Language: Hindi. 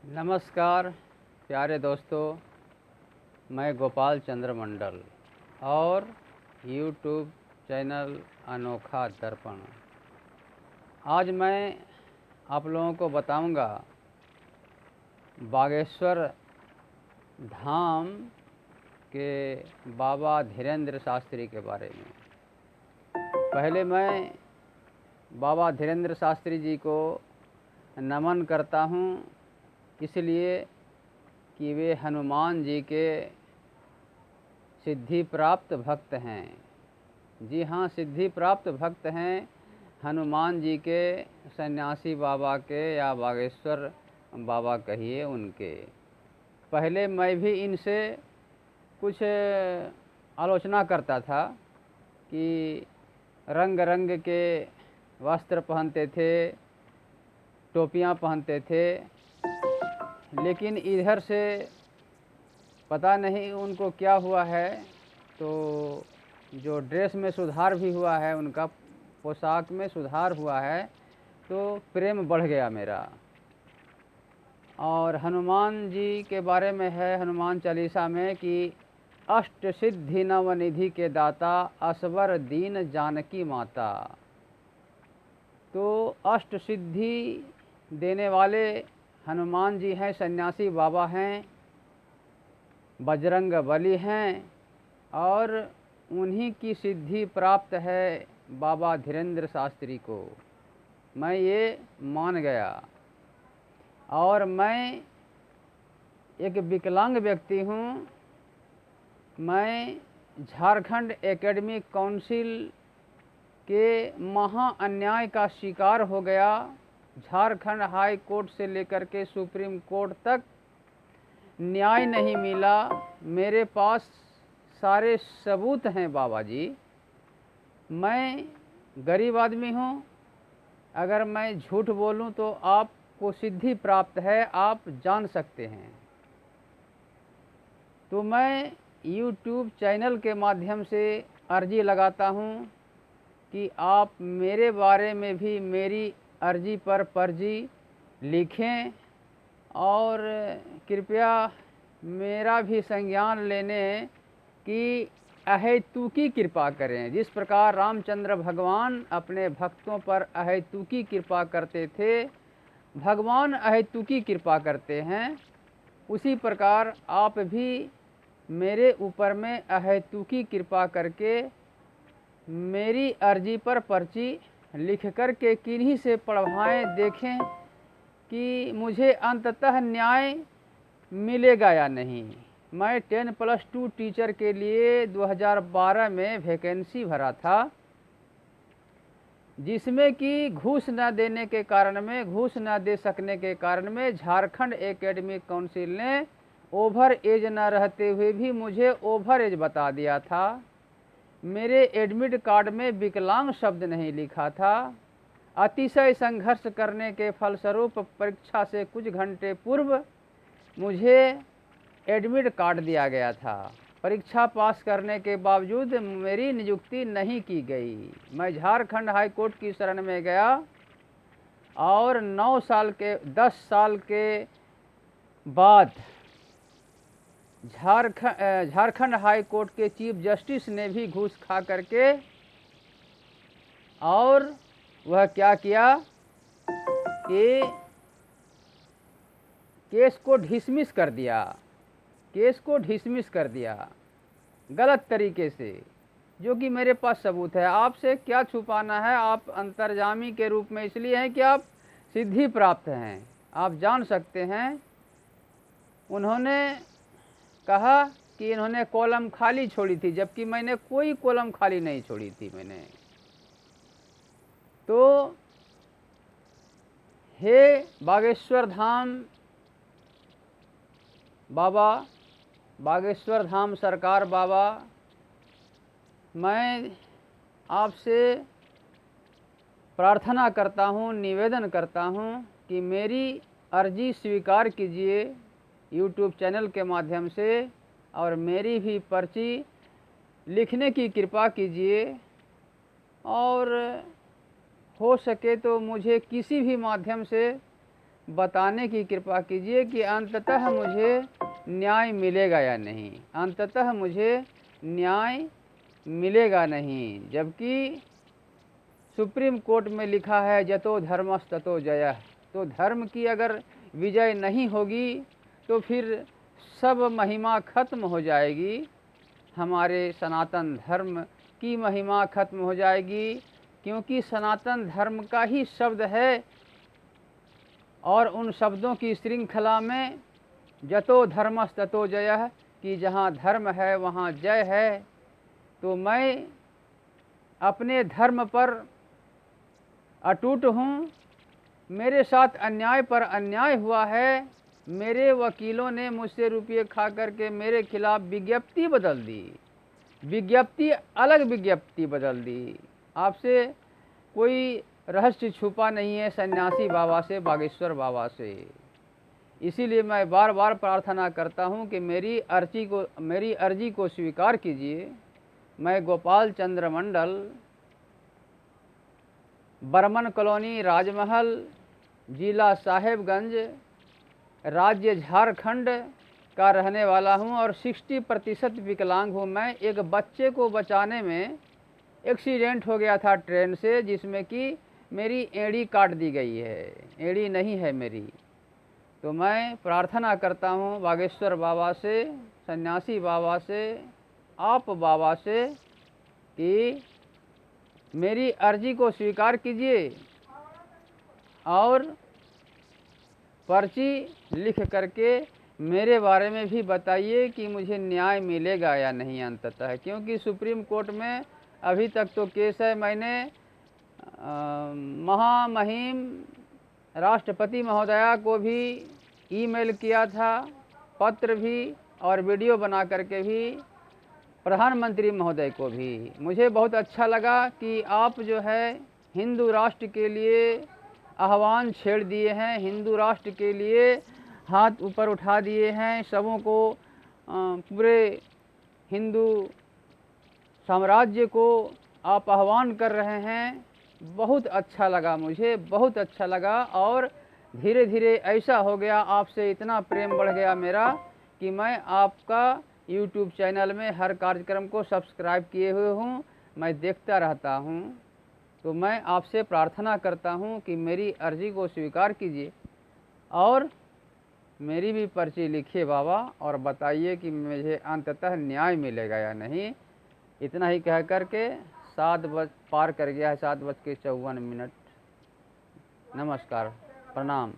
नमस्कार प्यारे दोस्तों, मैं गोपाल चंद्र मंडल और यूट्यूब चैनल अनोखा दर्पण। आज मैं आप लोगों को बताऊंगा बागेश्वर धाम के बाबा धीरेंद्र शास्त्री के बारे में। पहले मैं बाबा धीरेंद्र शास्त्री जी को नमन करता हूँ, इसलिए कि वे हनुमान जी के सिद्धि प्राप्त भक्त हैं। जी हाँ, सिद्धि प्राप्त भक्त हैं हनुमान जी के, सन्यासी बाबा के या बागेश्वर बाबा कहिए उनके। पहले मैं भी इनसे कुछ आलोचना करता था कि रंग रंग के वस्त्र पहनते थे, टोपियाँ पहनते थे, लेकिन इधर से पता नहीं उनको क्या हुआ है, तो जो ड्रेस में सुधार भी हुआ है, उनका पोशाक में सुधार हुआ है, तो प्रेम बढ़ गया मेरा। और हनुमान जी के बारे में है हनुमान चालीसा में कि अष्ट सिद्धि नवनिधि के दाता, असवर दीन जानकी माता। तो अष्ट सिद्धि देने वाले हनुमान जी हैं, सन्यासी बाबा हैं, बजरंग बली हैं, और उन्हीं की सिद्धि प्राप्त है बाबा धीरेंद्र शास्त्री को। मैं ये मान गया। और मैं एक विकलांग व्यक्ति हूँ। मैं झारखंड एकेडमिक काउंसिल के महा अन्याय का शिकार हो गया। झारखंड हाई कोर्ट से लेकर के सुप्रीम कोर्ट तक न्याय नहीं मिला। मेरे पास सारे सबूत हैं बाबा जी। मैं गरीब आदमी हूँ। अगर मैं झूठ बोलूँ तो आपको सिद्धि प्राप्त है, आप जान सकते हैं। तो मैं यूट्यूब चैनल के माध्यम से अर्जी लगाता हूँ कि आप मेरे बारे में भी मेरी अर्जी पर पर्ची लिखें और कृपया मेरा भी संज्ञान लेने कि अहेतुकी कृपा करें। जिस प्रकार रामचंद्र भगवान अपने भक्तों पर अहेतुकी कृपा करते थे, भगवान अहेतुकी कृपा करते हैं, उसी प्रकार आप भी मेरे ऊपर में अहेतुकी कृपा करके मेरी अर्जी पर पर्ची लिख कर के किन्हीं से पढ़वाएं, देखें कि मुझे अंततः न्याय मिलेगा या नहीं। मैं 10+2 टीचर के लिए 2012 में वैकेंसी भरा था, जिसमें कि घूस न देने के कारण में, घूस न दे सकने के कारण में झारखंड एकेडमिक काउंसिल ने ओवर एज न रहते हुए भी मुझे ओवर एज बता दिया था। मेरे एडमिट कार्ड में विकलांग शब्द नहीं लिखा था। अतिशय संघर्ष करने के फलस्वरूप परीक्षा से कुछ घंटे पूर्व मुझे एडमिट कार्ड दिया गया था। परीक्षा पास करने के बावजूद मेरी नियुक्ति नहीं की गई। मैं झारखंड हाई कोर्ट की शरण में गया और 10 साल के बाद झारखंड हाई कोर्ट के चीफ जस्टिस ने भी घूस खा करके, और वह क्या किया कि केस को डिसमिस कर दिया। केस को डिसमिस कर दिया गलत तरीके से, जो कि मेरे पास सबूत है। आपसे क्या छुपाना है, आप अंतर्जामी के रूप में इसलिए हैं कि आप सिद्धि प्राप्त हैं, आप जान सकते हैं। उन्होंने कहा कि इन्होंने कॉलम खाली छोड़ी थी, जबकि मैंने कोई कॉलम खाली नहीं छोड़ी थी। मैंने तो हे बागेश्वर धाम बाबा, बागेश्वर धाम सरकार बाबा, मैं आपसे प्रार्थना करता हूँ, निवेदन करता हूँ कि मेरी अर्जी स्वीकार कीजिए यूट्यूब चैनल के माध्यम से, और मेरी भी पर्ची लिखने की कृपा कीजिए। और हो सके तो मुझे किसी भी माध्यम से बताने की कृपा कीजिए कि अंततः मुझे न्याय मिलेगा या नहीं, अंततः मुझे न्याय मिलेगा नहीं। जबकि सुप्रीम कोर्ट में लिखा है जतो धर्मस्ततो जयः, तो धर्म की अगर विजय नहीं होगी तो फिर सब महिमा खत्म हो जाएगी, हमारे सनातन धर्म की महिमा खत्म हो जाएगी। क्योंकि सनातन धर्म का ही शब्द है और उन शब्दों की श्रृंखला में जतो धर्मस्ततो जयः, कि जहाँ धर्म है वहाँ जय है। तो मैं अपने धर्म पर अटूट हूँ। मेरे साथ अन्याय पर अन्याय हुआ है। मेरे वकीलों ने मुझसे रुपये खा करके मेरे खिलाफ विज्ञप्ति बदल दी, विज्ञप्ति अलग विज्ञप्ति बदल दी। आपसे कोई रहस्य छुपा नहीं है सन्यासी बाबा से, बागेश्वर बाबा से। इसीलिए मैं बार बार प्रार्थना करता हूँ कि मेरी अर्जी को स्वीकार कीजिए। मैं गोपाल चंद्र मंडल, बर्मन कॉलोनी, राजमहल, जिला साहेबगंज, राज्य झारखंड का रहने वाला हूं और 60% विकलांग हूं। मैं एक बच्चे को बचाने में एक्सीडेंट हो गया था ट्रेन से, जिसमें कि मेरी एड़ी काट दी गई है, एड़ी नहीं है मेरी। तो मैं प्रार्थना करता हूं बागेश्वर बाबा से, सन्यासी बाबा से, आप बाबा से कि मेरी अर्जी को स्वीकार कीजिए और पर्ची लिख करके मेरे बारे में भी बताइए कि मुझे न्याय मिलेगा या नहीं अंततः। क्योंकि सुप्रीम कोर्ट में अभी तक तो केस है। मैंने महामहिम राष्ट्रपति महोदया को भी ईमेल किया था, पत्र भी और वीडियो बना करके भी प्रधानमंत्री महोदय को भी। मुझे बहुत अच्छा लगा कि आप जो है हिंदू राष्ट्र के लिए आह्वान छेड़ दिए हैं, हिंदू राष्ट्र के लिए हाथ ऊपर उठा दिए हैं, सबों को पूरे हिंदू साम्राज्य को आप आह्वान कर रहे हैं। बहुत अच्छा लगा, मुझे बहुत अच्छा लगा। और धीरे धीरे ऐसा हो गया, आपसे इतना प्रेम बढ़ गया मेरा कि मैं आपका YouTube चैनल में हर कार्यक्रम को सब्सक्राइब किए हुए हूँ, मैं देखता रहता हूँ। तो मैं आपसे प्रार्थना करता हूँ कि मेरी अर्जी को स्वीकार कीजिए और मेरी भी पर्ची लिखिए बाबा, और बताइए कि मुझे अंततः न्याय मिलेगा या नहीं। इतना ही कह करके 7 बज पार कर गया है, 7:54। नमस्कार, प्रणाम।